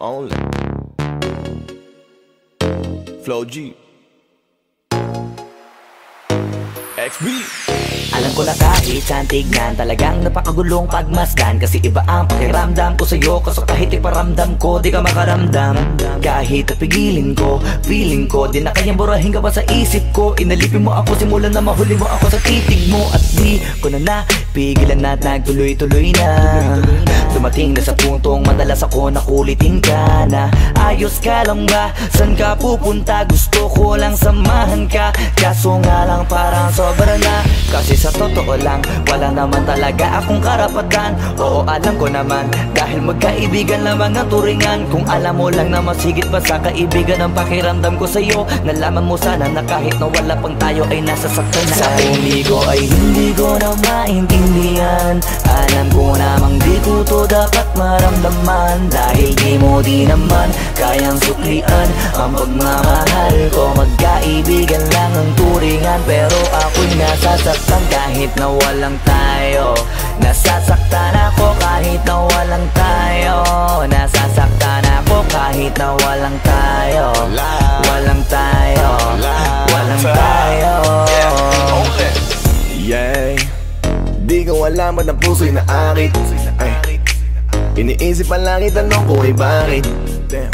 Only Flow G XB. Alam ko na kahit saan tignan, talagang napakagulong pagmasdan. Kasi iba ang pakiramdam ko sa'yo, kaso kahit iparamdam ko, di ka makaramdam. Kahit napigilin ko, feeling ko, di na kayang burahin ka pa sa isip ko. Inalipin mo ako, simulan na mahuli mo ako sa titig mo. At di ko na napigilan na nagtuloy-tuloy na. Dumating na sa puntong madalas ako nakulitin ka na. Ayos ka lang ba? San ka pupunta? Gusto ko lang samahan ka, kaso nga lang parang sobra na. Kasi sa totoo lang, wala naman talaga akong karapatan. Oo, alam ko naman, dahil magkaibigan lamang ang turingan. Kung alam mo lang na masigit pa sa kaibigan ang pakiramdam ko sa'yo, nalaman mo sana na kahit na wala pang tayo ay nasasaktan na. Sa hindi ko ay hindi ko na maintindihan. Alam ko namang di ko to dapat maramdaman, dahil di mo di naman kayang suklian ang pagmamahal ko. Magkaibigan lang ang turingan, pero ako'y nasasaktan kahit na walang tayo. Nasasaktan ako kahit na walang tayo. Nasasaktan ako kahit na walang tayo. Walang tayo. Walang tayo. Yeah. Di ko alam ba't ang puso'y naakit. Iniisip ang langit, tanong ko ay bakit. Damn.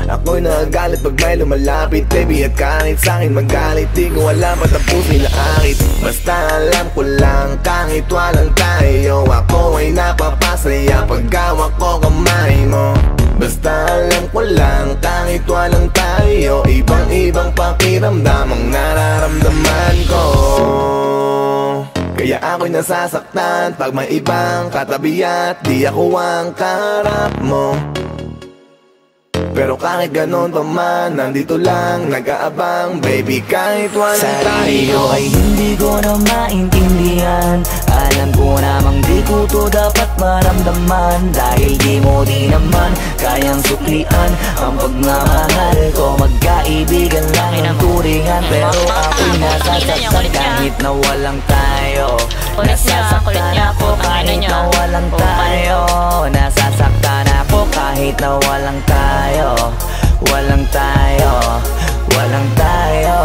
Ako'y nagagalit pag may lumalapit, baby, at kahit sa'kin magalit. Di ko alam ba't ang puso'y naakit. Basta alam ko lang kahit walang tayo, ako ay napapasaya pag hawak ko kamay mo. Basta alam ko lang kahit walang tayo, ibang-ibang pakiramdam ang nararamdaman ko. Kaya ako'y nasasaktan pag may ibang katabi at di ako ang kaharap mo. Pero kahit ganon pa man, nandito lang nag-aabang, baby, kahit walang tayo. Ay hindi ko na maintindihan. Alam ko namang di ko to dapat maramdaman, dahil di mo di naman kayang suklian ang pagmamahal ko. Magkaibigan lang ang turingan, pero ako'y nasasaktan kahit na walang tayo. Nasasaktan ako kahit na walang tayo. Nasasaktan ako kahit na walang tayo. Walang tayo. Walang tayo.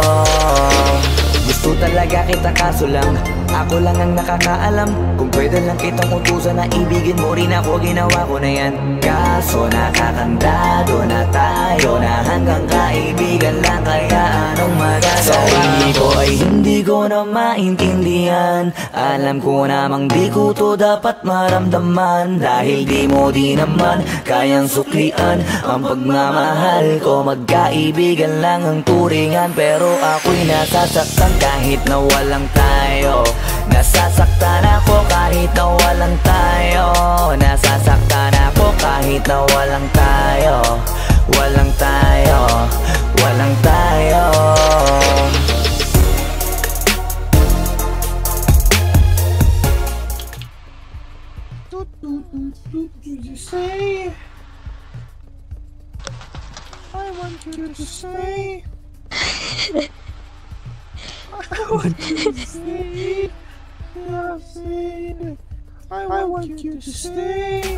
Gusto talaga kita kaso lang ako lang ang nakakaalam. Kung pwede lang kitang utusan na ibigin mo rin ako, ginawa ko na yan. Kaso nakakandado na tayo na hanggang kaibigan lang, kaya anong magagawa? Sa hindi ko ay hindi ko na maintindihan. Alam ko namang di ko to dapat maramdaman, dahil di mo di naman kayang suklian ang pagmamahal ko. Magkaibigan lang ang turingan, pero ako'y nasasaktan kahit na walang tayo. Nasasaktan ako kahit na walang tayo. Nasasaktan ako kahit na walang tayo. Walang tayo. Walang tayo. Did you say? I want you to stay. I want you to stay. I want you to stay.